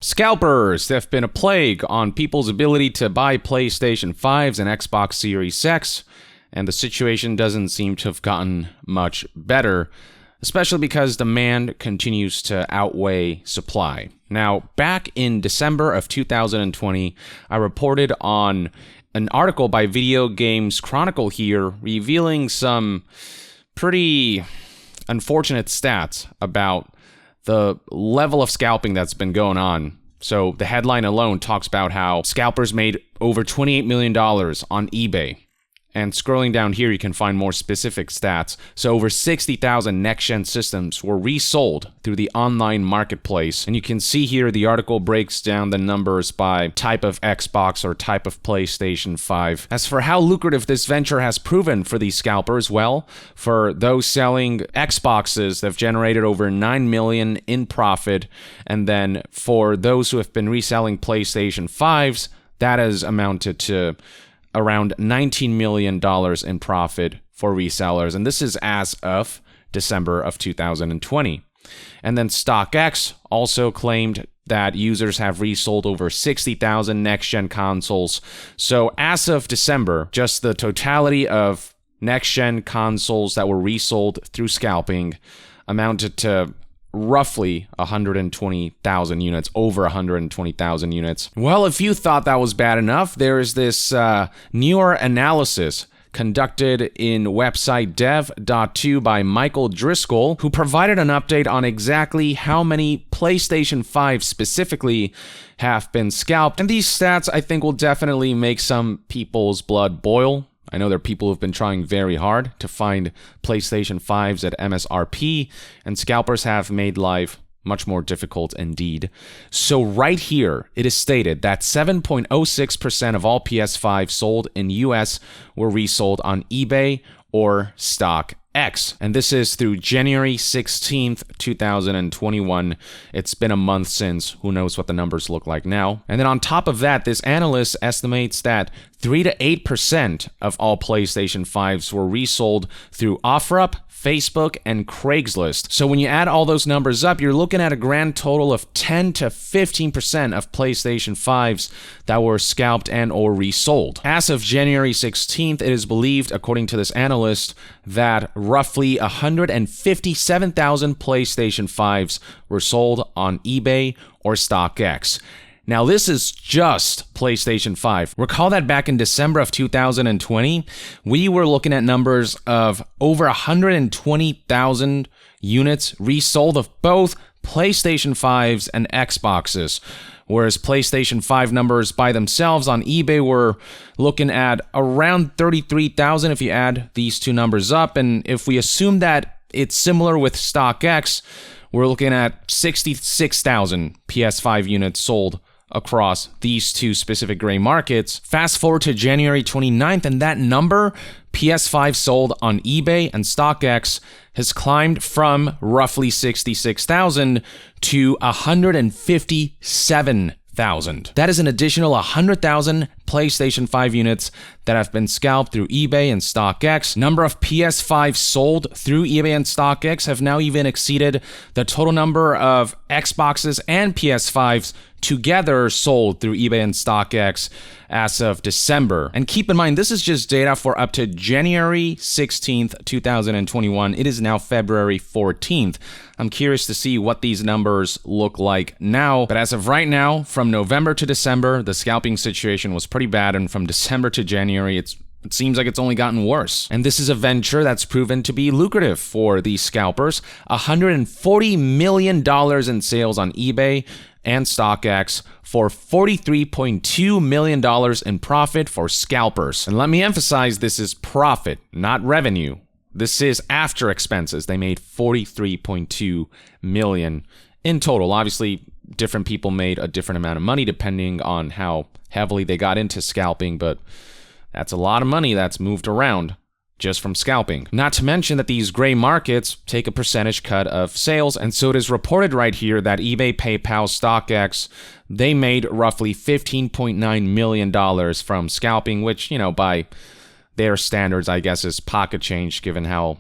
Scalpers have been a plague on people's ability to buy PlayStation 5s and Xbox Series X, and the situation doesn't seem to have gotten much better, especially because demand continues to outweigh supply. Now, back in December of 2020, I reported on an article by Video Games Chronicle here revealing some pretty unfortunate stats about the level of scalping that's been going on. So the headline alone talks about how scalpers made over $28 million on eBay. And scrolling down here, you can find more specific stats. So over 60,000 next-gen systems were resold through the online marketplace. And you can see here the article breaks down the numbers by type of Xbox or type of PlayStation 5. As for how lucrative this venture has proven for these scalpers, well, for those selling Xboxes, they've generated over $9 million in profit. And then for those who have been reselling PlayStation 5s, that has amounted to around $19 million in profit for resellers, and this is as of December of 2020. And then StockX also claimed that users have resold over 60,000 next-gen consoles. So as of December, just the totality of next-gen consoles that were resold through scalping amounted to roughly 120,000 units, over 120,000 units. Well, if you thought that was bad enough, there is this newer analysis conducted in website dev.2 by Michael Driscoll, who provided an update on exactly how many PlayStation 5 specifically have been scalped. And these stats, I think, will definitely make some people's blood boil. I know there are people who've been trying very hard to find PlayStation 5s at MSRP, and scalpers have made life much more difficult indeed. So right here, it is stated that 7.06% of all PS5 sold in US were resold on eBay or StockX. And this is through January 16th, 2021. It's been a month since. Who knows what the numbers look like now. And then on top of that, this analyst estimates that 3 to 8% of all PlayStation 5s were resold through OfferUp, Facebook, and Craigslist. So when you add all those numbers up, you're looking at a grand total of 10 to 15% of PlayStation 5s that were scalped and or resold. As of January 16th, it is believed, according to this analyst, that roughly 157,000 PlayStation 5s were sold on eBay or StockX. Now, this is just PlayStation 5. Recall that back in December of 2020, we were looking at numbers of over 120,000 units resold of both PlayStation 5s and Xboxes, whereas PlayStation 5 numbers by themselves on eBay were looking at around 33,000 if you add these two numbers up. And if we assume that it's similar with StockX, we're looking at 66,000 PS5 units sold across these two specific gray markets. Fast forward to January 29th, and that number, PS5 sold on eBay and StockX, has climbed from roughly 66,000 to 157,000. That is an additional 100,000 PlayStation 5 units that have been scalped through eBay and StockX. Number of PS5 sold through eBay and StockX have now even exceeded the total number of Xboxes and PS5s together sold through eBay and StockX as of December. And keep in mind, this is just data for up to January 16th, 2021. It is now February 14th. I'm curious to see what these numbers look like now. But as of right now, from November to December, the scalping situation was pretty bad. And from December to January, it seems like it's only gotten worse. And this is a venture that's proven to be lucrative for these scalpers. $140 million in sales on eBay and StockX for $43.2 million in profit for scalpers. And let me emphasize, this is profit, not revenue. This is after expenses. They made $43.2 million in total. Obviously, different people made a different amount of money depending on how heavily they got into scalping, but that's a lot of money that's moved around just from scalping. Not to mention that these gray markets take a percentage cut of sales, and so it is reported right here that eBay, PayPal, StockX, they made roughly $15.9 million from scalping, which, by their standards, I guess, is pocket change given how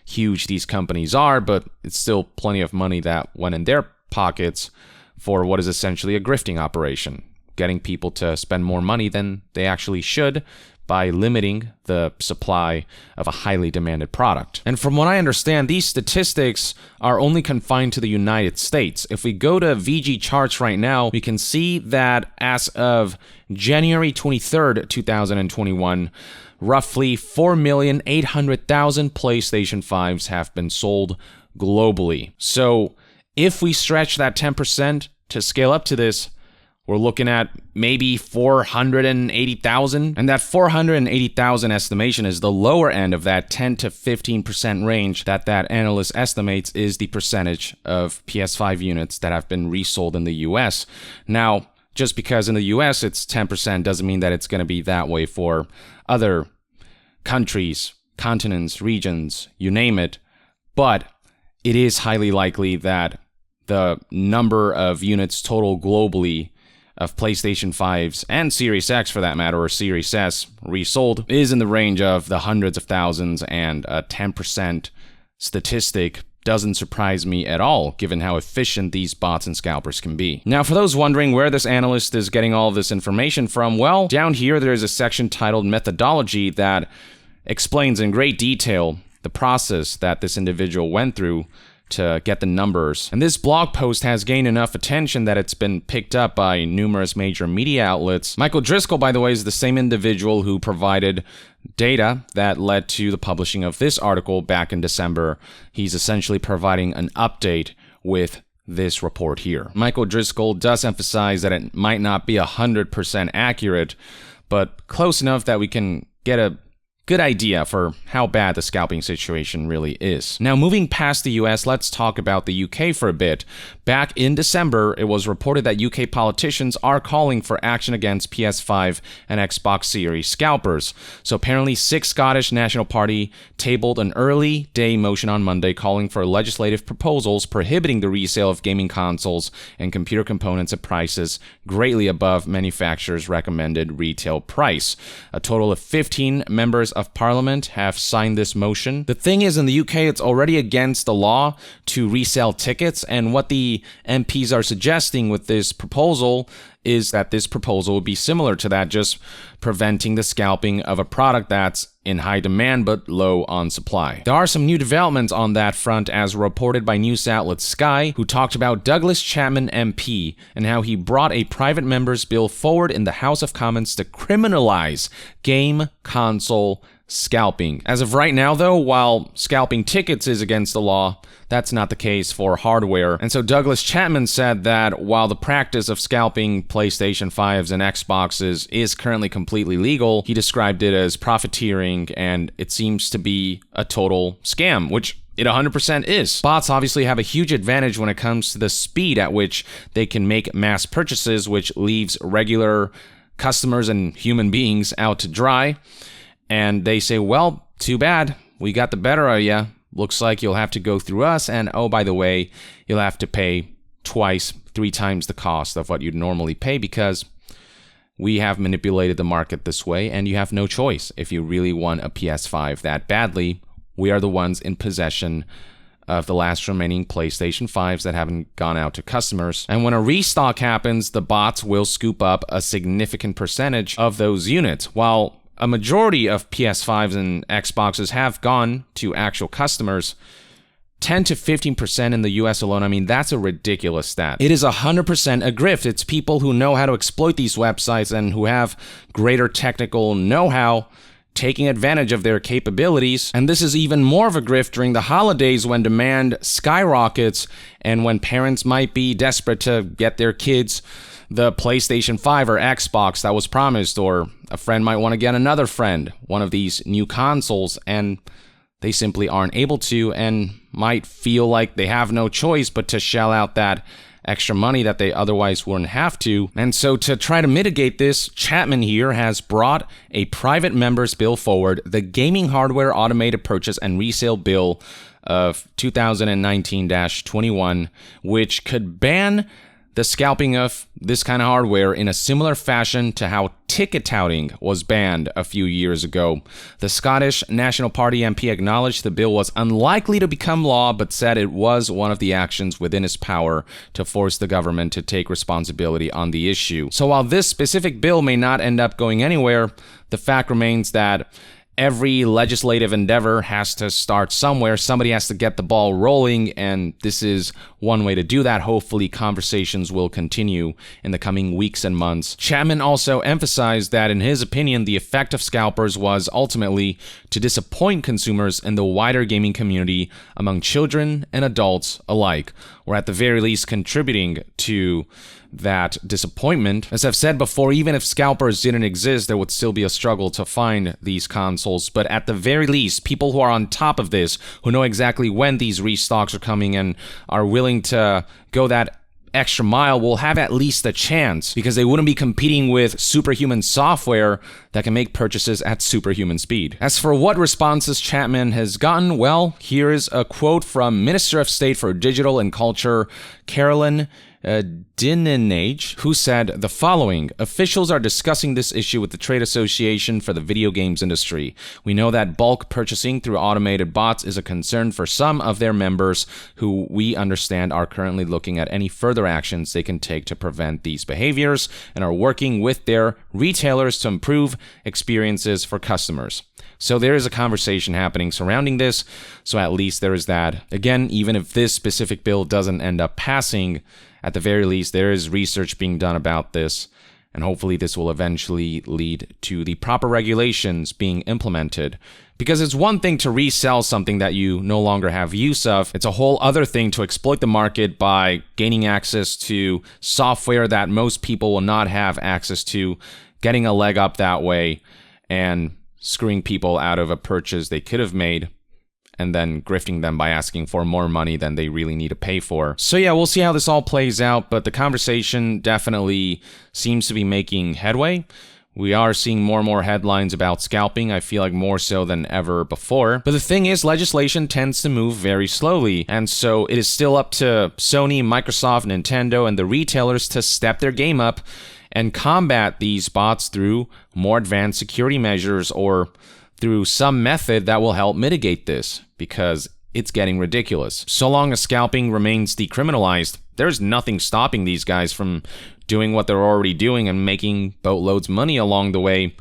huge these companies are, but it's still plenty of money that went in their pockets. for what is essentially a grifting operation, getting people to spend more money than they actually should by limiting the supply of a highly demanded product. And from what I understand, these statistics are only confined to the United States. If we go to VG charts right now, we can see that as of January 23rd, 2021, roughly 4,800,000 PlayStation 5s have been sold globally. So if we stretch that 10% to scale up to this, we're looking at maybe 480,000. And that 480,000 estimation is the lower end of that 10 to 15% range that analyst estimates is the percentage of PS5 units that have been resold in the US. Now, just because in the US it's 10% doesn't mean that it's going to be that way for other countries, continents, regions, you name it. But it is highly likely that the number of units total globally of PlayStation 5s and Series X for that matter, or Series S resold, is in the range of the hundreds of thousands, and a 10% statistic doesn't surprise me at all, given how efficient these bots and scalpers can be. Now, for those wondering where this analyst is getting all of this information from, well, down here there is a section titled Methodology that explains in great detail the process that this individual went through to get the numbers. And this blog post has gained enough attention that it's been picked up by numerous major media outlets. Michael Driscoll, by the way, is the same individual who provided data that led to the publishing of this article back in December. He's essentially providing an update with this report here. Michael Driscoll does emphasize that it might not be 100% accurate, but close enough that we can get a good idea for how bad the scalping situation really is. Now, moving past the US, let's talk about the UK for a bit. Back in December, it was reported that UK politicians are calling for action against PS5 and Xbox Series scalpers. So apparently, 6 Scottish National Party tabled an early day motion on Monday calling for legislative proposals prohibiting the resale of gaming consoles and computer components at prices greatly above manufacturers' recommended retail price. A total of 15 members of Parliament have signed this motion. The thing is, in the UK, it's already against the law to resell tickets, and what the MPs are suggesting with this proposal is that this proposal would be similar to that, just preventing the scalping of a product that's in high demand but low on supply. There are some new developments on that front, as reported by news outlet Sky, who talked about Douglas Chapman MP and how he brought a private member's bill forward in the House of Commons to criminalize game console scalping. As of right now, though, while scalping tickets is against the law, that's not the case for hardware. And so Douglas Chapman said that while the practice of scalping PlayStation 5s and Xboxes is currently completely legal, he described it as profiteering, and it seems to be a total scam, which it 100% is. Bots obviously have a huge advantage when it comes to the speed at which they can make mass purchases, which leaves regular customers and human beings out to dry. And they say, well, too bad, we got the better of you. Looks like you'll have to go through us, and oh, by the way, you'll have to pay twice, 3 times the cost of what you'd normally pay because we have manipulated the market this way, and you have no choice. If you really want a PS5 that badly, we are the ones in possession of the last remaining PlayStation 5s that haven't gone out to customers. And when a restock happens, the bots will scoop up a significant percentage of those units. While a majority of PS5s and Xboxes have gone to actual customers, 10 to 15% in the US alone, I mean, that's a ridiculous stat. It is 100% a grift. It's people who know how to exploit these websites and who have greater technical know-how taking advantage of their capabilities. And this is even more of a grift during the holidays when demand skyrockets and when parents might be desperate to get their kids the PlayStation 5 or Xbox that was promised, or a friend might want to get another friend one of these new consoles, and they simply aren't able to and might feel like they have no choice but to shell out that extra money that they otherwise wouldn't have to. And so to try to mitigate this, Chapman here has brought a private member's bill forward, the Gaming Hardware Automated Purchase and Resale Bill of 2019-21, which could ban the scalping of this kind of hardware in a similar fashion to how ticket touting was banned a few years ago. The Scottish National Party MP acknowledged the bill was unlikely to become law, but said it was one of the actions within its power to force the government to take responsibility on the issue. So while this specific bill may not end up going anywhere, the fact remains that every legislative endeavor has to start somewhere. Somebody has to get the ball rolling, and this is one way to do that. Hopefully, conversations will continue in the coming weeks and months. Chapman also emphasized that, in his opinion, the effect of scalpers was ultimately to disappoint consumers in the wider gaming community among children and adults alike, or at the very least contributing to that disappointment. As I've said before, even if scalpers didn't exist, there would still be a struggle to find these consoles, but at the very least, people who are on top of this, who know exactly when these restocks are coming and are willing to go that extra mile, will have at least a chance, because they wouldn't be competing with superhuman software that can make purchases at superhuman speed. As for what responses Chapman has gotten, well, here is a quote from Minister of State for Digital and Culture, Carolyn Dinenage, who said the following: officials are discussing this issue with the Trade Association for the Video Games Industry. We know that bulk purchasing through automated bots is a concern for some of their members, who we understand are currently looking at any further actions they can take to prevent these behaviors and are working with their retailers to improve experiences for customers. So there is a conversation happening surrounding this, so at least there is that. Again, even if this specific bill doesn't end up passing, at the very least, there is research being done about this, and hopefully this will eventually lead to the proper regulations being implemented. Because it's one thing to resell something that you no longer have use of, it's a whole other thing to exploit the market by gaining access to software that most people will not have access to, getting a leg up that way, and screwing people out of a purchase they could have made, and then grifting them by asking for more money than they really need to pay for. So yeah, we'll see how this all plays out, but the conversation definitely seems to be making headway. We are seeing more and more headlines about scalping, I feel like more so than ever before. But the thing is, legislation tends to move very slowly, and so it is still up to Sony, Microsoft, Nintendo, and the retailers to step their game up and combat these bots through more advanced security measures or through some method that will help mitigate this, because it's getting ridiculous. So long as scalping remains decriminalized, there's nothing stopping these guys from doing what they're already doing and making boatloads of money along the way.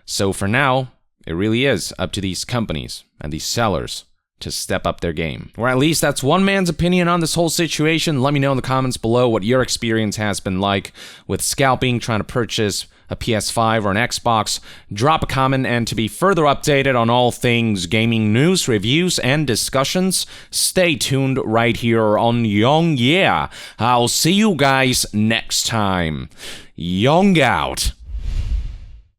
So for now, it really is up to these companies and these sellers to step up their game. Or at least that's one man's opinion on this whole situation. Let me know in the comments below what your experience has been like with scalping, trying to purchase a PS5 or an Xbox. Drop a comment, and to be further updated on all things gaming news, reviews, and discussions, stay tuned right here on Young Yeah. I'll see you guys next time. Young out.